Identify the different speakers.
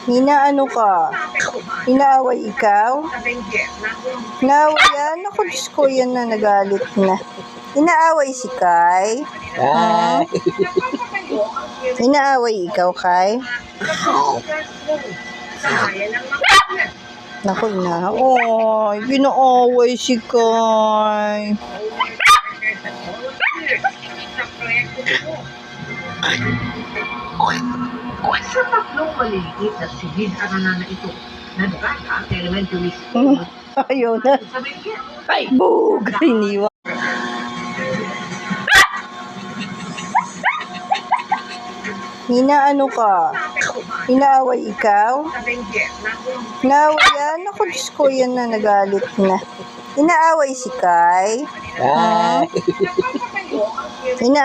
Speaker 1: Inaano ka? Inaaway ikaw? Inaaway yan? Naku, Diyos ko, yan na, nagalit na. Inaaway si Kai? Inaaway ikaw, Kai? Naku, ina. Oy, ginaaway si Kai.
Speaker 2: Sa tatlong maliliit na silid aralan na ito, nagkaka sa elementary school.
Speaker 1: Ayaw na. Ay, bugay niwa. Inaano ka? Inaaway ikaw? Inaaway yan? Naku, Diyos ko, yan na, nagalit na. Inaaway si Kai?